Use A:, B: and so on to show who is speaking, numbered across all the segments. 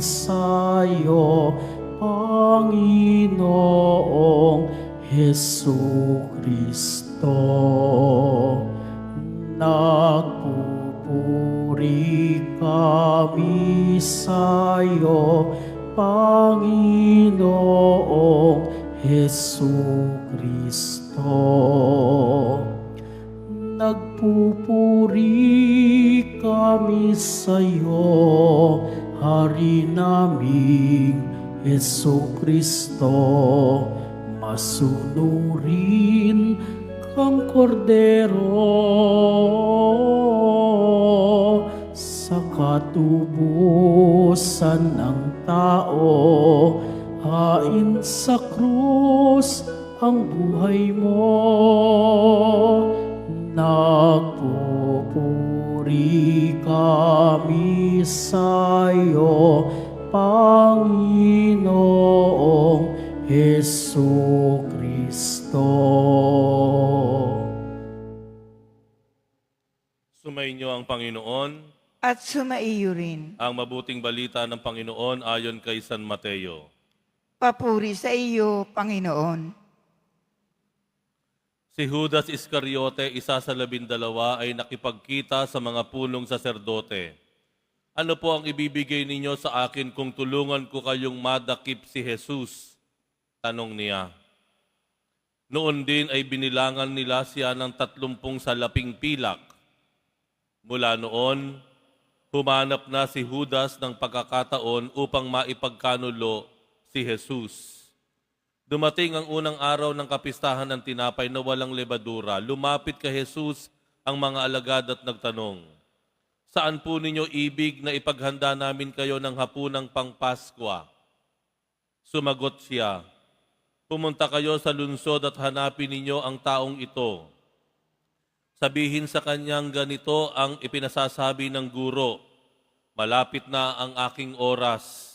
A: sa'yo, Panginoong Hesukristo. Nagpupuri kami sa'yo, Panginoong Hesukristo. Nagpupuri kami sa'yo, Hari naming Hesukristo. Masunurin kang kordero sa katubusan ng tao, hain sa krus ang buhay mo. Nagpupuri kami sa'yo, Panginoong Hesukristo.
B: Sumainyo ang Panginoon.
C: At sumaiyo rin.
B: Ang mabuting balita ng Panginoon ayon kay San Mateo.
C: Papuri sa iyo, Panginoon.
B: Si Judas Iscariote, isa sa 12, ay nakipagkita sa mga punong saserdote. Ano po ang ibibigay ninyo sa akin kung tulungan ko kayong madakip si Jesus? Tanong niya. Noon din ay binilangan nila siya ng 30 salaping pilak. Mula noon, humanap na si Judas ng pagkakataon upang maipagkanulo si Jesus. Dumating ang unang araw ng kapistahan ng tinapay na walang lebadura. Lumapit kay Jesus ang mga alagad at nagtanong, "Saan po ninyo ibig na ipaghanda namin kayo ng hapunang pangpaskwa?" Sumagot siya, "Pumunta kayo sa lungsod at hanapin ninyo ang taong ito. Sabihin sa kanyang ganito ang ipinasasabi ng guro, malapit na ang aking oras.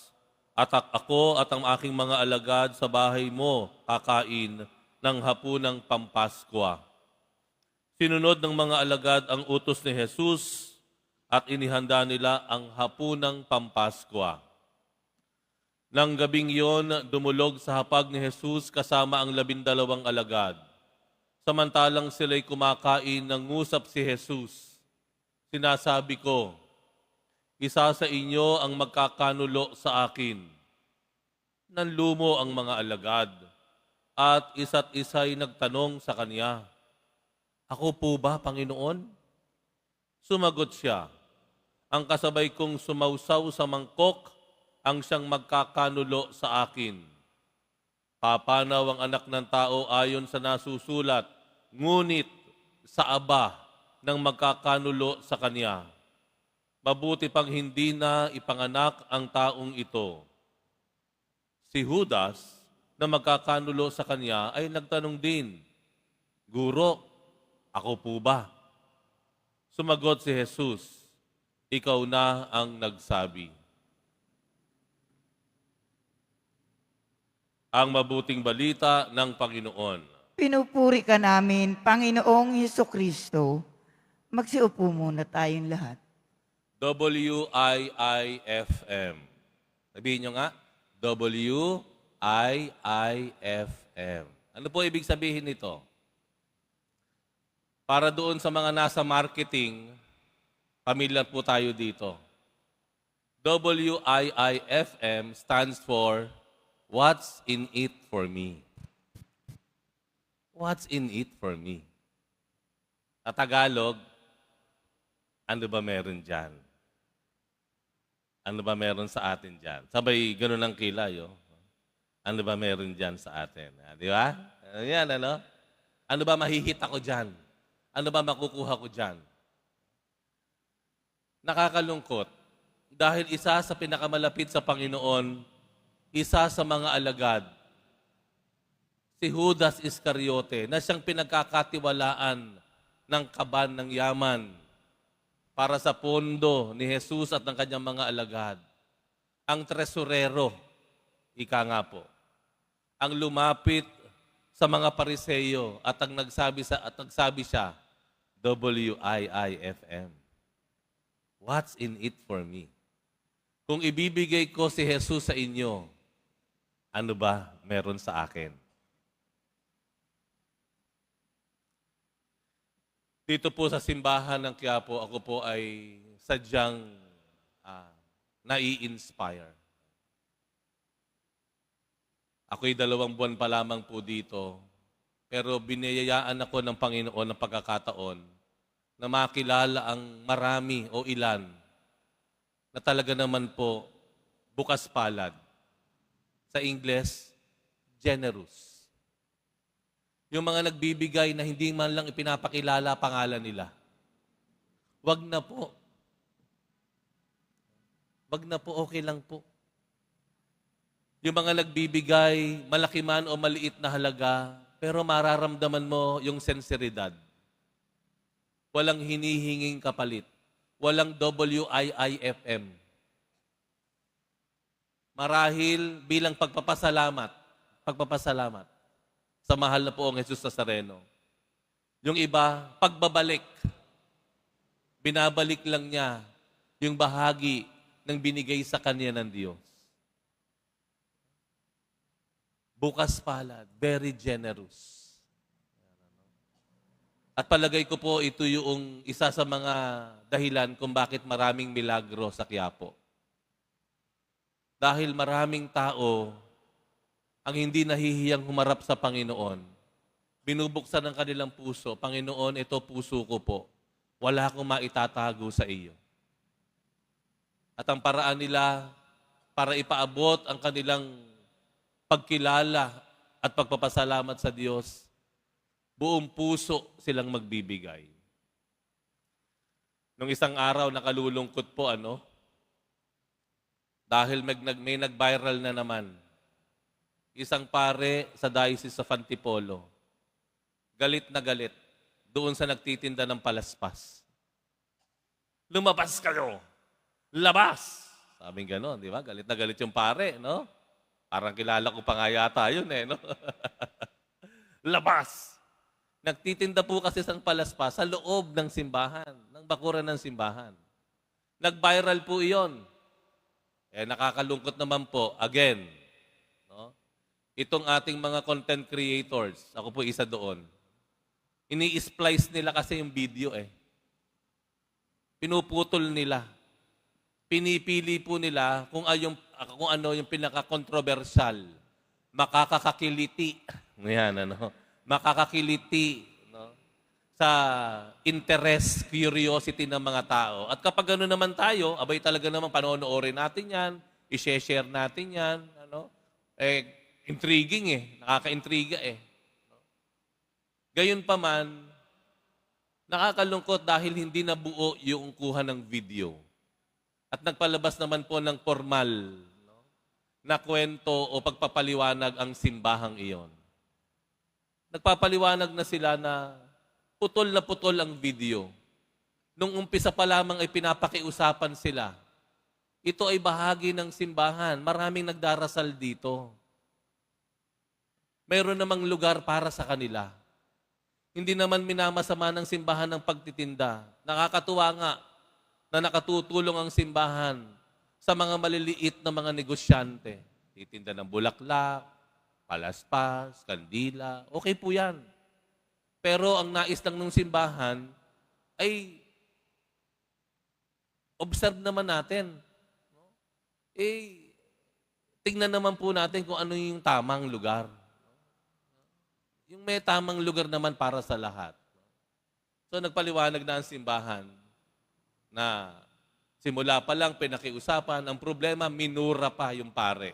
B: At ako at ang aking mga alagad sa bahay mo kakain ng hapunang pampaskwa." Sinunod ng mga alagad ang utos ni Jesus at inihanda nila ang hapunang pampaskwa. Nang gabing iyon, dumulog sa hapag ni Jesus kasama ang 12 alagad. Samantalang sila'y kumakain, nangusap si Jesus. "Sinasabi ko, isa sa inyo ang magkakanulo sa akin." Nanlumo ang mga alagad at isa't isa'y nagtanong sa kanya, "Ako po ba, Panginoon?" Sumagot siya, "Ang kasabay kong sumausaw sa mangkok ang siyang magkakanulo sa akin. Papanaw ang anak ng tao ayon sa nasusulat, ngunit sa aba ng magkakanulo sa kanya. Mabuti pang hindi na ipanganak ang taong ito." Si Judas, na magkakanulo sa kanya, ay nagtanong din, "Guro, ako po ba?" Sumagot si Jesus, "Ikaw na ang nagsabi." Ang mabuting balita ng Panginoon.
C: Pinupuri ka namin, Panginoong Hesukristo. Magsiupo muna tayong lahat.
B: WIIFM. Sabihin nyo nga, WIIFM. Ano po ibig sabihin nito? Para doon sa mga nasa marketing, pamilyar po tayo dito. WIIFM stands for What's in it for me? What's in it for me? Sa Tagalog, ano ba meron dyan? Ano ba meron sa atin dyan? Sabay ganun ang kilay, oh. Ano ba meron dyan sa atin? Di ba? Yan, ano? Ano ba mahihita ko dyan? Ano ba makukuha ko dyan? Nakakalungkot. Dahil isa sa pinakamalapit sa Panginoon, isa sa mga alagad, si Judas Iscariote, na siyang pinagkakatiwalaan ng kaban ng yaman para sa pondo ni Jesus at ng kanyang mga alagad. Ang tresurero, ika nga po, ang lumapit sa mga Pariseyo at ang nagsabi siya, WIIFM. What's in it for me? Kung ibibigay ko si Jesus sa inyo, ano ba meron sa akin? Dito po sa simbahan ng Quiapo, ako po ay sadyang nai-inspire. Ako'y 2 buwan pa lamang po dito, pero biniyayaan ako ng Panginoon ng pagkakataon na makilala ang marami o ilan na talaga naman po bukas palad. Sa Ingles, generous. Yung mga nagbibigay na hindi man lang ipinapakilala pangalan nila. Wag na po. Wag na po, okay lang po. Yung mga nagbibigay, malaki man o maliit na halaga, pero mararamdaman mo yung senseridad. Walang hinihinging kapalit. Walang WIIFM. Marahil bilang pagpapasalamat sa mahal na poong Jesus Nazareno. Yung iba, pagbabalik. Binabalik lang niya yung bahagi ng binigay sa kanya ng Diyos. Bukas palad, very generous. At palagay ko po, ito yung isa sa mga dahilan kung bakit maraming milagro sa Quiapo. Dahil maraming tao ang hindi nahihiyang humarap sa Panginoon. Binubuksan ng kanilang puso, Panginoon, ito puso ko po. Wala akong maitatago sa iyo. At ang paraan nila para ipaabot ang kanilang pagkilala at pagpapasalamat sa Diyos, buong puso silang magbibigay. Nung isang araw, nakalulungkot po, dahil may nag-viral na naman. Isang pare sa Diocese of Antipolo, galit na galit doon sa nagtitinda ng palaspas. Lumabas kayo! Labas! Sabing gano'n, di ba? Galit na galit yung pare, no? Parang kilala ko pa nga yata yun, no? Labas! Nagtitinda po kasi ng palaspas sa loob ng simbahan, ng bakuran ng simbahan. Nag-viral po iyon. Nakakalungkot naman po, again, no? Itong ating mga content creators, ako po isa doon, ini-splice nila kasi yung video Pinuputol nila. Pinipili po nila kung ano yung pinaka-controversial. Makakakakiliti. Yan, makakakiliti, no? Sa interest, curiosity ng mga tao. At kapag gano'n naman tayo, abay talaga naman panonoorin natin yan, i-share natin yan, intriguing nakaka-intriga Gayon pa man, nakakalungkot dahil hindi nabuo yung kuha ng video. At nagpalabas naman po ng formal na kwento o pagpapaliwanag ang simbahang iyon. Nagpapaliwanag na sila na putol ang video. Nung umpisa pa lamang ay pinapakiusapan sila. Ito ay bahagi ng simbahan. Maraming nagdarasal dito. Mayroon namang lugar para sa kanila. Hindi naman minamasama ng simbahan ng pagtitinda. Nakakatuwa nga na nakatutulong ang simbahan sa mga maliliit na mga negosyante. Titinda ng bulaklak, palaspas, kandila. Okay po yan. Pero ang nais lang ng simbahan ay observe naman natin. Tingnan naman po natin kung ano yung tamang lugar. Yung may tamang lugar naman para sa lahat. So nagpaliwanag na ang simbahan na simula pa lang pinakiusapan, ang problema, minura pa yung pare.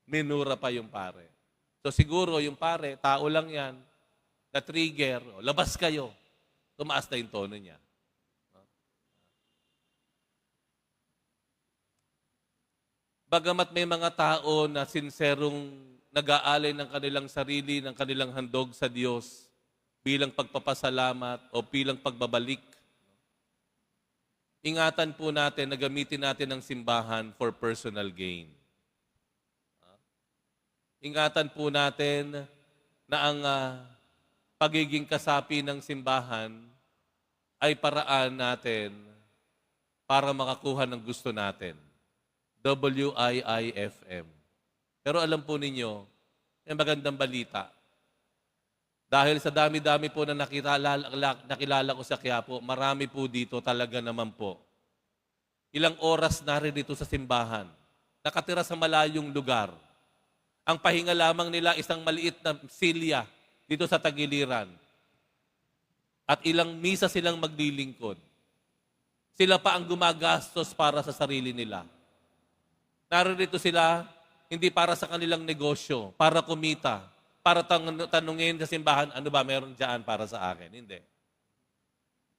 B: Minura pa yung pare. So siguro yung pare, tao lang yan, na-trigger, labas kayo. Tumaas na yung tono niya. Bagamat may mga tao na sinserong nag-aalay ng kanilang sarili, ng kanilang handog sa Diyos bilang pagpapasalamat o bilang pagbabalik, ingatan po natin na gamitin natin ang simbahan for personal gain. Ingatan po natin na ang pagiging kasapi ng simbahan ay paraan natin para makakuha ng gusto natin. WIIFM. Pero alam po ninyo, may magandang balita. Dahil sa dami-dami po na nakilala ko sa Quiapo, marami po dito talaga naman po. Ilang oras na rin dito sa simbahan. Nakatira sa malayong lugar. Ang pahinga lamang nila isang maliit na silya dito sa tagiliran. At ilang misa silang maglilingkod. Sila pa ang gumagastos para sa sarili nila. Naririto sila hindi para sa kanilang negosyo, para kumita, para tanungin sa simbahan, ano ba meron dyan para sa akin? Hindi.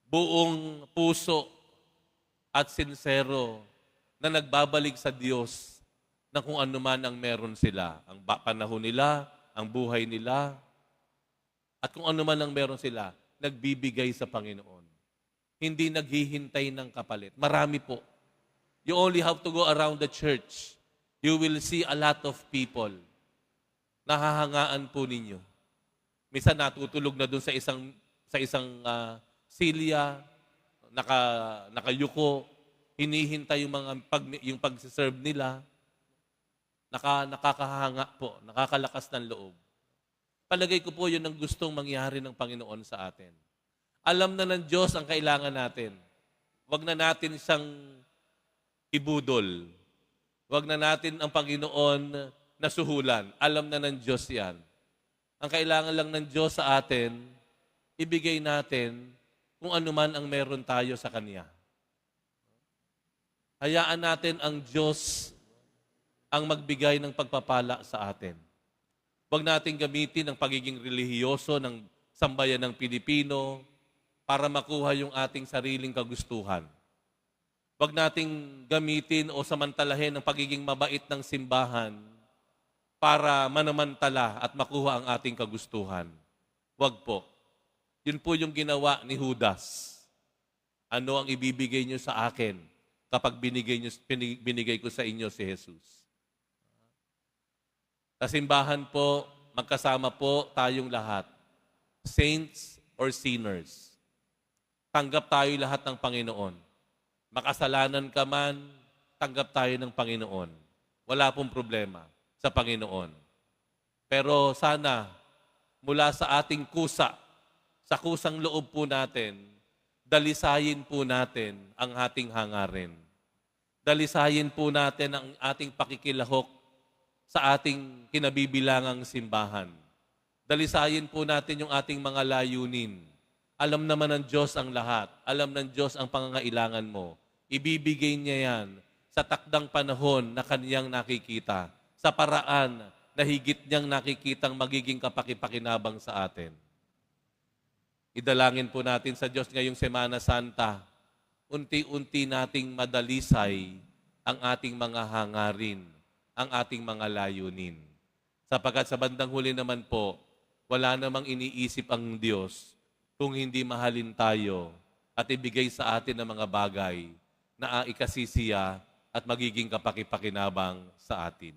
B: Buong puso at sincero na nagbabalik sa Diyos na kung ano man ang meron sila. Ang panahon nila, ang buhay nila, at kung ano man ang meron sila, nagbibigay sa Panginoon. Hindi naghihintay ng kapalit. Marami po. You only have to go around the church. You will see a lot of people. Nahahangaan po ninyo. Minsan natutulog na doon sa isang silya, nakayuko, hinihintay yung pag-serve nila. Nakakahanga po, nakakalakas ng loob. Palagay ko po yun ang gustong mangyari ng Panginoon sa atin. Alam na ng Diyos ang kailangan natin. Huwag na natin siyang ibudol. Huwag na natin ang Panginoon na suhulan. Alam na ng Diyos yan. Ang kailangan lang ng Diyos sa atin, ibigay natin kung ano man ang meron tayo sa Kanya. Hayaan natin ang Diyos ang magbigay ng pagpapala sa atin. Huwag natin gamitin ang pagiging relihiyoso ng sambayan ng Pilipino para makuha yung ating sariling kagustuhan. Huwag nating gamitin o samantalahin ang pagiging mabait ng simbahan para manamantala at makuha ang ating kagustuhan. Huwag po. Yun po yung ginawa ni Judas. Ano ang ibibigay niyo sa akin kapag binigay ko sa inyo si Jesus? Sa simbahan po, magkasama po tayong lahat. Saints or sinners. Tanggap tayo lahat ng Panginoon. Makasalanan ka man, tanggap tayo ng Panginoon. Wala pong problema sa Panginoon. Pero sana, mula sa ating kusa, sa kusang loob po natin, dalisayin po natin ang ating hangarin. Dalisayin po natin ang ating pakikilahok sa ating kinabibilangang simbahan. Dalisayin po natin yung ating mga layunin. Alam naman ng Diyos ang lahat. Alam ng Diyos ang pangangailangan mo. Ibibigay niya yan sa takdang panahon na kaniyang nakikita, sa paraan na higit niyang nakikitang magiging kapakipakinabang sa atin. Idalangin po natin sa Diyos ngayong Semana Santa, unti-unti nating madalisay ang ating mga hangarin, ang ating mga layunin. Sapagkat sa bandang huli naman po, wala namang iniisip ang Diyos kung hindi mahalin tayo at ibigay sa atin ang mga bagay na ikasisiya at magiging kapakipakinabang sa atin.